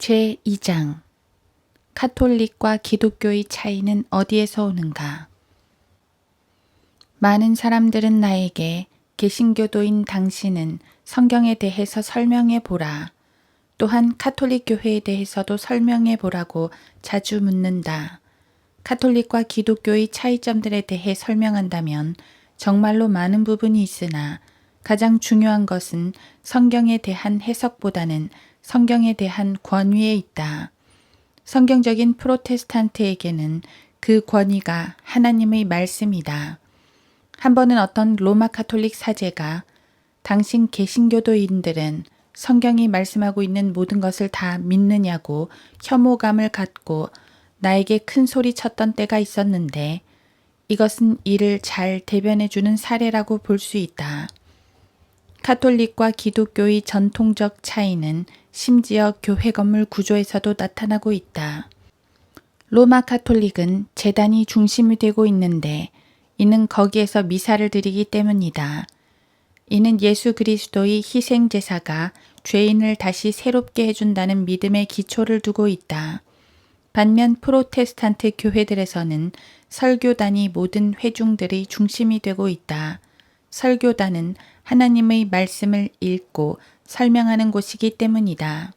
제2장 카톨릭과 기독교의 차이는 어디에서 오는가? 많은 사람들은 나에게 개신교도인 당신은 성경에 대해서 설명해 보라. 또한 카톨릭 교회에 대해서도 설명해 보라고 자주 묻는다. 카톨릭과 기독교의 차이점들에 대해 설명한다면 정말로 많은 부분이 있으나 가장 중요한 것은 성경에 대한 해석보다는 성경에 대한 권위에 있다. 성경적인 프로테스탄트에게는 그 권위가 하나님의 말씀이다. 한 번은 어떤 로마 카톨릭 사제가 당신 개신교도인들은 성경이 말씀하고 있는 모든 것을 다 믿느냐고 혐오감을 갖고 나에게 큰 소리 쳤던 때가 있었는데 이것은 이를 잘 대변해주는 사례라고 볼 수 있다. 카톨릭과 기독교의 전통적 차이는 심지어 교회 건물 구조에서도 나타나고 있다. 로마 카톨릭은 제단이 중심이 되고 있는데 이는 거기에서 미사를 드리기 때문이다. 이는 예수 그리스도의 희생 제사가 죄인을 다시 새롭게 해준다는 믿음의 기초를 두고 있다. 반면 프로테스탄트 교회들에서는 설교단이 모든 회중들의 중심이 되고 있다. 설교단은 하나님의 말씀을 읽고 설명하는 곳이기 때문이다.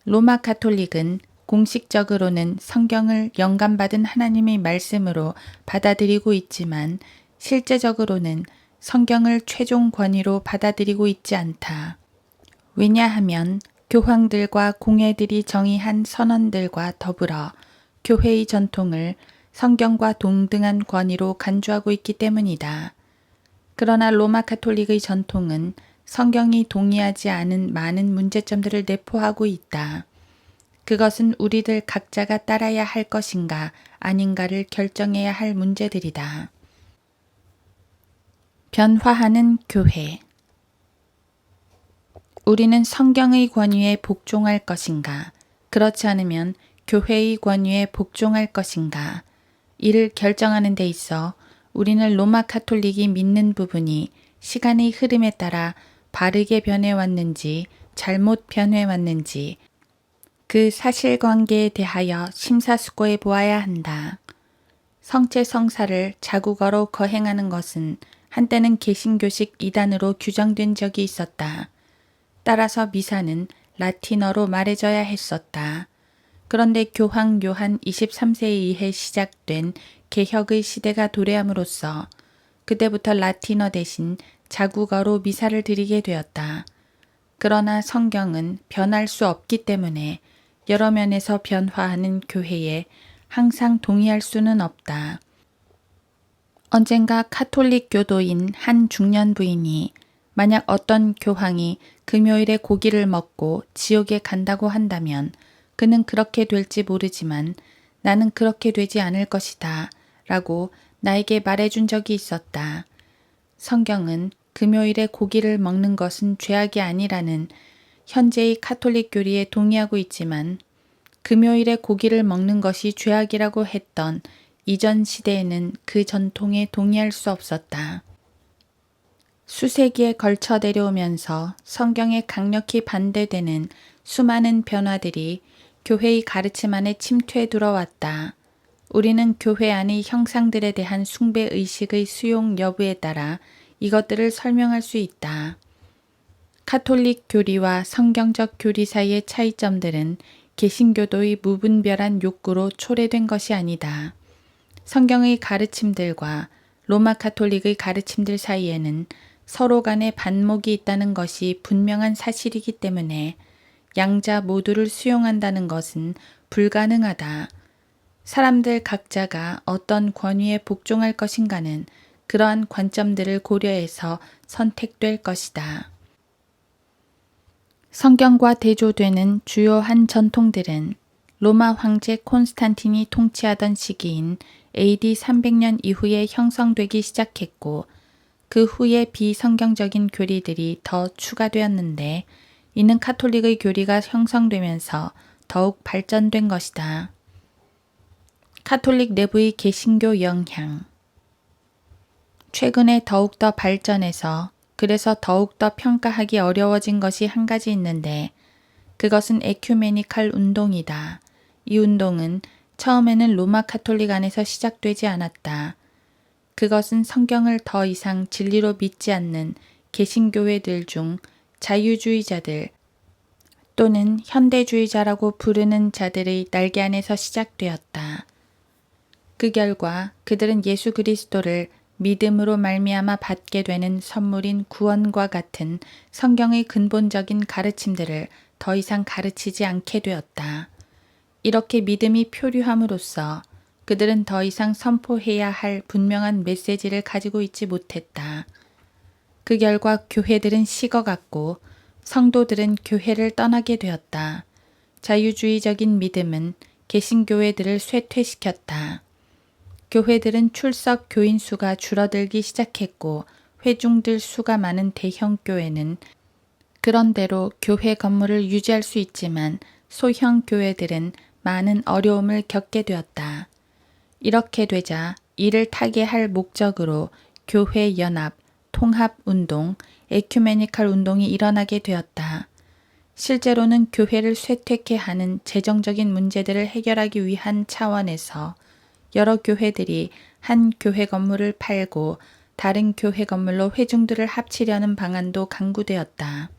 로마 카톨릭은 공식적으로는 성경을 영감받은 하나님의 말씀으로 받아들이고 있지만 실제적으로는 성경을 최종 권위로 받아들이고 있지 않다. 왜냐하면 교황들과 공회들이 정의한 선언들과 더불어 교회의 전통을 성경과 동등한 권위로 간주하고 있기 때문이다. 그러나 로마 카톨릭의 전통은 성경이 동의하지 않은 많은 문제점들을 내포하고 있다. 그것은 우리들 각자가 따라야 할 것인가 아닌가를 결정해야 할 문제들이다. 변화하는 교회. 우리는 성경의 권위에 복종할 것인가? 그렇지 않으면 교회의 권위에 복종할 것인가? 이를 결정하는 데 있어 우리는 로마 카톨릭이 믿는 부분이 시간의 흐름에 따라 바르게 변해왔는지 잘못 변해왔는지 그 사실관계에 대하여 심사숙고해 보아야 한다. 성체성사를 자국어로 거행하는 것은 한때는 개신교식 이단으로 규정된 적이 있었다. 따라서 미사는 라틴어로 말해져야 했었다. 그런데 교황 요한 23세에 의해 시작된 개혁의 시대가 도래함으로써 그때부터 라틴어 대신 자국어로 미사를 드리게 되었다. 그러나 성경은 변할 수 없기 때문에 여러 면에서 변화하는 교회에 항상 동의할 수는 없다. 언젠가 카톨릭 교도인 한 중년 부인이 만약 어떤 교황이 금요일에 고기를 먹고 지옥에 간다고 한다면 그는 그렇게 될지 모르지만 나는 그렇게 되지 않을 것이다 라고 나에게 말해준 적이 있었다. 성경은 금요일에 고기를 먹는 것은 죄악이 아니라는 현재의 카톨릭 교리에 동의하고 있지만 금요일에 고기를 먹는 것이 죄악이라고 했던 이전 시대에는 그 전통에 동의할 수 없었다. 수세기에 걸쳐 내려오면서 성경에 강력히 반대되는 수많은 변화들이 교회의 가르침 안에 침투해 들어왔다. 우리는 교회 안의 형상들에 대한 숭배 의식의 수용 여부에 따라 이것들을 설명할 수 있다. 카톨릭 교리와 성경적 교리 사이의 차이점들은 개신교도의 무분별한 욕구로 초래된 것이 아니다. 성경의 가르침들과 로마 카톨릭의 가르침들 사이에는 서로 간에 반목이 있다는 것이 분명한 사실이기 때문에 양자 모두를 수용한다는 것은 불가능하다. 사람들 각자가 어떤 권위에 복종할 것인가는 그러한 관점들을 고려해서 선택될 것이다. 성경과 대조되는 주요한 전통들은 로마 황제 콘스탄틴이 통치하던 시기인 AD 300년 이후에 형성되기 시작했고 그 후에 비성경적인 교리들이 더 추가되었는데 이는 카톨릭의 교리가 형성되면서 더욱 발전된 것이다. 카톨릭 내부의 개신교 영향. 최근에 더욱더 발전해서 그래서 더욱더 평가하기 어려워진 것이 한 가지 있는데 그것은 에큐메니칼 운동이다. 이 운동은 처음에는 로마 카톨릭 안에서 시작되지 않았다. 그것은 성경을 더 이상 진리로 믿지 않는 개신교회들 중 자유주의자들 또는 현대주의자라고 부르는 자들의 날개 안에서 시작되었다. 그 결과 그들은 예수 그리스도를 믿음으로 말미암아 받게 되는 선물인 구원과 같은 성경의 근본적인 가르침들을 더 이상 가르치지 않게 되었다. 이렇게 믿음이 표류함으로써 그들은 더 이상 선포해야 할 분명한 메시지를 가지고 있지 못했다. 그 결과 교회들은 식어갔고 성도들은 교회를 떠나게 되었다. 자유주의적인 믿음은 개신교회들을 쇠퇴시켰다. 교회들은 출석 교인 수가 줄어들기 시작했고 회중들 수가 많은 대형 교회는 그런대로 교회 건물을 유지할 수 있지만 소형 교회들은 많은 어려움을 겪게 되었다. 이렇게 되자 이를 타개할 목적으로 교회 연합, 통합 운동, 에큐메니칼 운동이 일어나게 되었다. 실제로는 교회를 쇠퇴케 하는 재정적인 문제들을 해결하기 위한 차원에서 여러 교회들이 한 교회 건물을 팔고 다른 교회 건물로 회중들을 합치려는 방안도 강구되었다.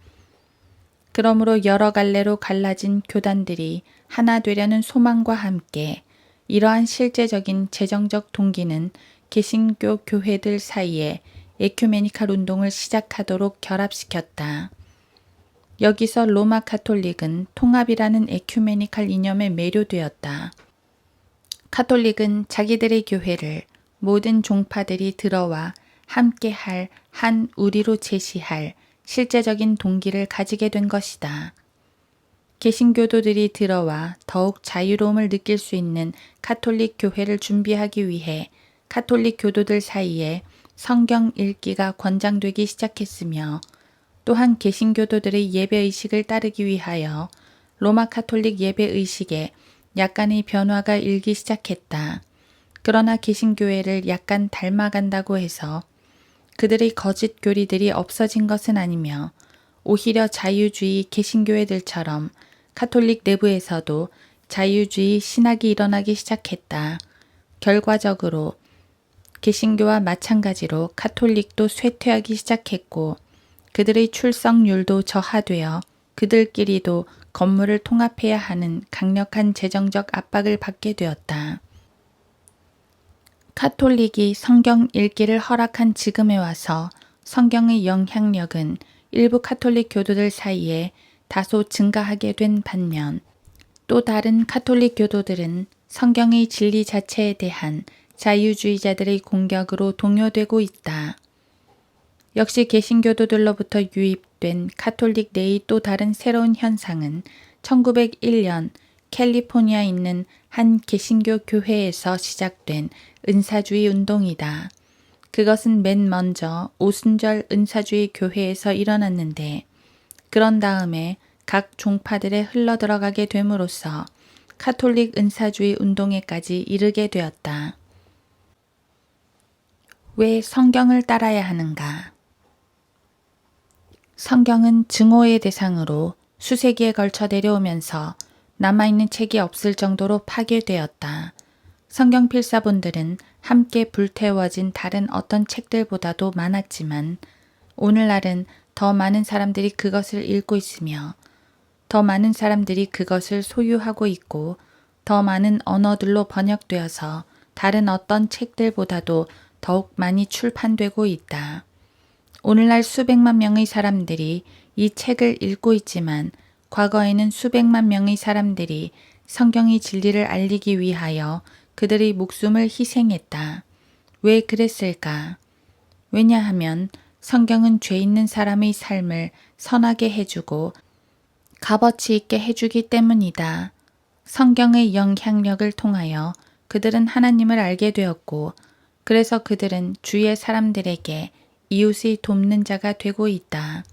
그러므로 여러 갈래로 갈라진 교단들이 하나 되려는 소망과 함께 이러한 실제적인 재정적 동기는 개신교 교회들 사이에 에큐메니칼 운동을 시작하도록 결합시켰다. 여기서 로마 카톨릭은 통합이라는 에큐메니칼 이념에 매료되었다. 카톨릭은 자기들의 교회를 모든 종파들이 들어와 함께할 한 우리로 제시할 실제적인 동기를 가지게 된 것이다. 개신교도들이 들어와 더욱 자유로움을 느낄 수 있는 카톨릭 교회를 준비하기 위해 카톨릭 교도들 사이에 성경 읽기가 권장되기 시작했으며 또한 개신교도들의 예배의식을 따르기 위하여 로마 카톨릭 예배의식에 약간의 변화가 일기 시작했다. 그러나 개신교회를 약간 닮아간다고 해서 그들의 거짓 교리들이 없어진 것은 아니며 오히려 자유주의 개신교회들처럼 카톨릭 내부에서도 자유주의 신학이 일어나기 시작했다. 결과적으로 개신교와 마찬가지로 카톨릭도 쇠퇴하기 시작했고 그들의 출석률도 저하되어 그들끼리도 건물을 통합해야 하는 강력한 재정적 압박을 받게 되었다. 카톨릭이 성경 읽기를 허락한 지금에 와서 성경의 영향력은 일부 카톨릭 교도들 사이에 다소 증가하게 된 반면 또 다른 카톨릭 교도들은 성경의 진리 자체에 대한 자유주의자들의 공격으로 동요되고 있다. 역시 개신교도들로부터 유입된 카톨릭 내의 또 다른 새로운 현상은 1901년 캘리포니아에 있는 한 개신교 교회에서 시작된 은사주의 운동이다. 그것은 맨 먼저 오순절 은사주의 교회에서 일어났는데 그런 다음에 각 종파들에 흘러들어가게 됨으로써 카톨릭 은사주의 운동에까지 이르게 되었다. 왜 성경을 따라야 하는가? 성경은 증오의 대상으로 수세기에 걸쳐 내려오면서 남아있는 책이 없을 정도로 파괴되었다. 성경 필사본들은 함께 불태워진 다른 어떤 책들보다도 많았지만 오늘날은 더 많은 사람들이 그것을 읽고 있으며 더 많은 사람들이 그것을 소유하고 있고 더 많은 언어들로 번역되어서 다른 어떤 책들보다도 더욱 많이 출판되고 있다. 오늘날 수백만 명의 사람들이 이 책을 읽고 있지만 과거에는 수백만 명의 사람들이 성경의 진리를 알리기 위하여 그들의 목숨을 희생했다. 왜 그랬을까? 왜냐하면 성경은 죄 있는 사람의 삶을 선하게 해주고 값어치 있게 해주기 때문이다. 성경의 영향력을 통하여 그들은 하나님을 알게 되었고 그래서 그들은 주의 사람들에게 이웃을 돕는 자가 되고 있다.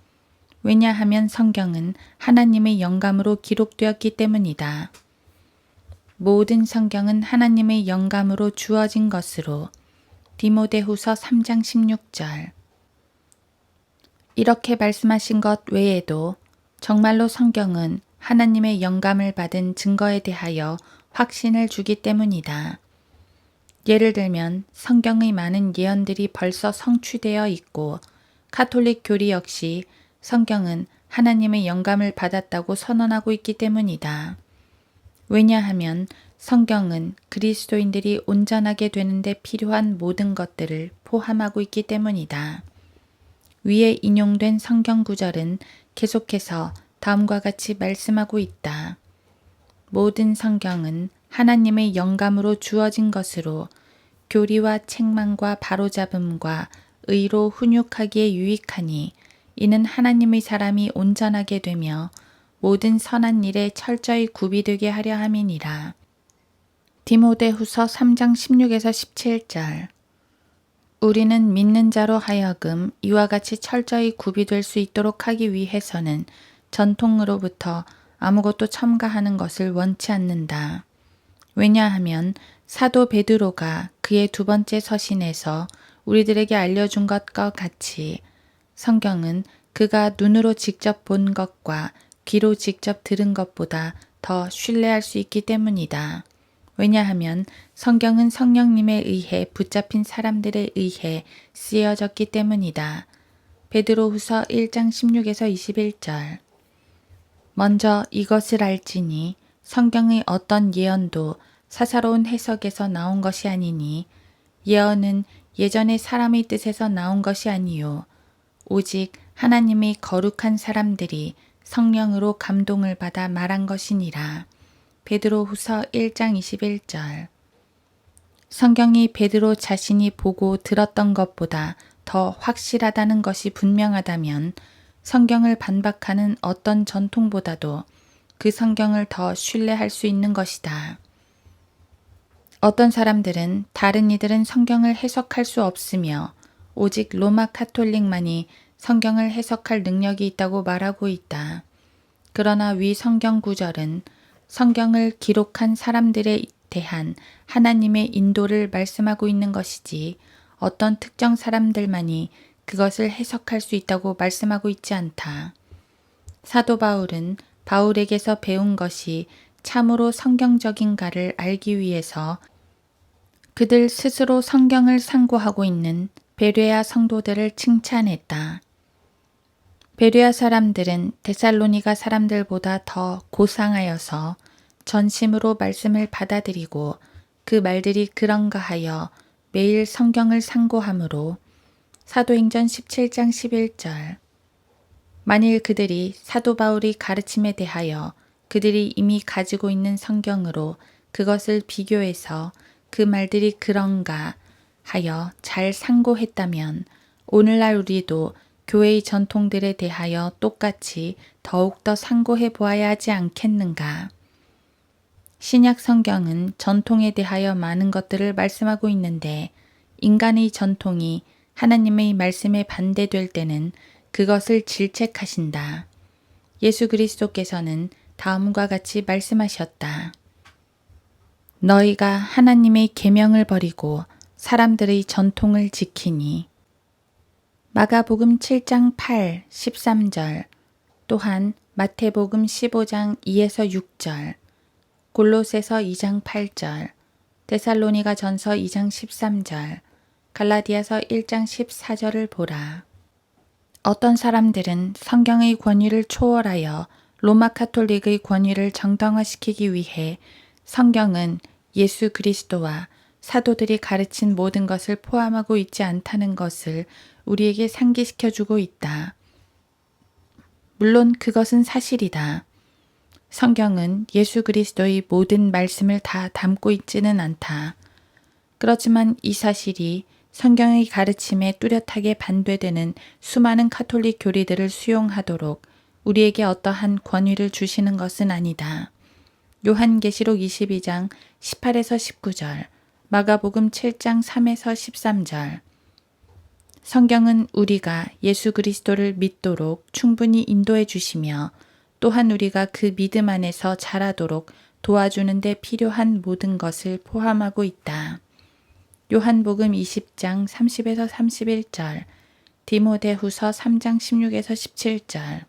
왜냐하면 성경은 하나님의 영감으로 기록되었기 때문이다. 모든 성경은 하나님의 영감으로 주어진 것으로 디모데후서 3장 16절. 이렇게 말씀하신 것 외에도 정말로 성경은 하나님의 영감을 받은 증거에 대하여 확신을 주기 때문이다. 예를 들면 성경의 많은 예언들이 벌써 성취되어 있고 가톨릭 교리 역시 성경은 하나님의 영감을 받았다고 선언하고 있기 때문이다. 왜냐하면 성경은 그리스도인들이 온전하게 되는데 필요한 모든 것들을 포함하고 있기 때문이다. 위에 인용된 성경 구절은 계속해서 다음과 같이 말씀하고 있다. 모든 성경은 하나님의 영감으로 주어진 것으로 교리와 책망과 바로잡음과 의로 훈육하기에 유익하니 이는 하나님의 사람이 온전하게 되며 모든 선한 일에 철저히 구비되게 하려 함이니라. 디모데후서 3장 16에서 17절. 우리는 믿는 자로 하여금 이와 같이 철저히 구비될 수 있도록 하기 위해서는 전통으로부터 아무것도 첨가하는 것을 원치 않는다. 왜냐하면 사도 베드로가 그의 두 번째 서신에서 우리들에게 알려준 것과 같이 성경은 그가 눈으로 직접 본 것과 귀로 직접 들은 것보다 더 신뢰할 수 있기 때문이다. 왜냐하면 성경은 성령님에 의해 붙잡힌 사람들에 의해 쓰여졌기 때문이다. 베드로후서 1장 16에서 21절. 먼저 이것을 알지니 성경의 어떤 예언도 사사로운 해석에서 나온 것이 아니니 예언은 예전의 사람의 뜻에서 나온 것이 아니요 오직 하나님의 거룩한 사람들이 성령으로 감동을 받아 말한 것이니라. 베드로후서 1장 21절. 성경이 베드로 자신이 보고 들었던 것보다 더 확실하다는 것이 분명하다면 성경을 반박하는 어떤 전통보다도 그 성경을 더 신뢰할 수 있는 것이다. 어떤 사람들은 다른 이들은 성경을 해석할 수 없으며 오직 로마 카톨릭만이 성경을 해석할 능력이 있다고 말하고 있다. 그러나 위 성경 구절은 성경을 기록한 사람들에 대한 하나님의 인도를 말씀하고 있는 것이지 어떤 특정 사람들만이 그것을 해석할 수 있다고 말씀하고 있지 않다. 사도 바울은 바울에게서 배운 것이 참으로 성경적인가를 알기 위해서 그들 스스로 성경을 상고하고 있는 베레아 성도들을 칭찬했다. 베레아 사람들은 데살로니가 사람들보다 더 고상하여서 전심으로 말씀을 받아들이고 그 말들이 그런가 하여 매일 성경을 상고하므로 사도행전 17장 11절. 만일 그들이 사도 바울의 가르침에 대하여 그들이 이미 가지고 있는 성경으로 그것을 비교해서 그 말들이 그런가 하여 잘 상고했다면 오늘날 우리도 교회의 전통들에 대하여 똑같이 더욱더 상고해 보아야 하지 않겠는가. 신약 성경은 전통에 대하여 많은 것들을 말씀하고 있는데 인간의 전통이 하나님의 말씀에 반대될 때는 그것을 질책하신다. 예수 그리스도께서는 다음과 같이 말씀하셨다. 너희가 하나님의 계명을 버리고 사람들의 전통을 지키니. 마가복음 7장 8, 13절, 또한 마태복음 15장 2에서 6절, 골로새서 2장 8절, 데살로니가 전서 2장 13절, 갈라디아서 1장 14절을 보라. 어떤 사람들은 성경의 권위를 초월하여 로마 카톨릭의 권위를 정당화시키기 위해 성경은 예수 그리스도와 사도들이 가르친 모든 것을 포함하고 있지 않다는 것을 우리에게 상기시켜주고 있다. 물론 그것은 사실이다. 성경은 예수 그리스도의 모든 말씀을 다 담고 있지는 않다. 그렇지만 이 사실이 성경의 가르침에 뚜렷하게 반대되는 수많은 카톨릭 교리들을 수용하도록 우리에게 어떠한 권위를 주시는 것은 아니다. 요한계시록 22장 18에서 19절, 마가복음 7장 3에서 13절. 성경은 우리가 예수 그리스도를 믿도록 충분히 인도해 주시며 또한 우리가 그 믿음 안에서 자라도록 도와주는 데 필요한 모든 것을 포함하고 있다. 요한복음 20장 30에서 31절, 디모데후서 3장 16에서 17절.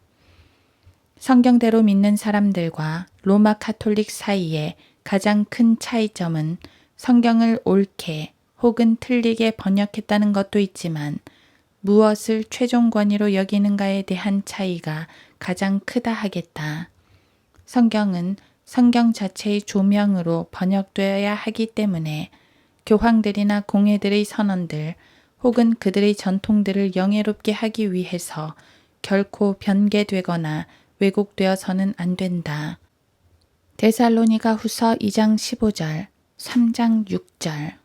성경대로 믿는 사람들과 로마 가톨릭 사이에 가장 큰 차이점은 성경을 옳게 혹은 틀리게 번역했다는 것도 있지만 무엇을 최종 권위로 여기는가에 대한 차이가 가장 크다 하겠다. 성경은 성경 자체의 조명으로 번역되어야 하기 때문에 교황들이나 공회들의 선언들 혹은 그들의 전통들을 영예롭게 하기 위해서 결코 변개되거나 왜곡되어서는 안 된다. 데살로니가 후서 2장 15절, 3장 6절.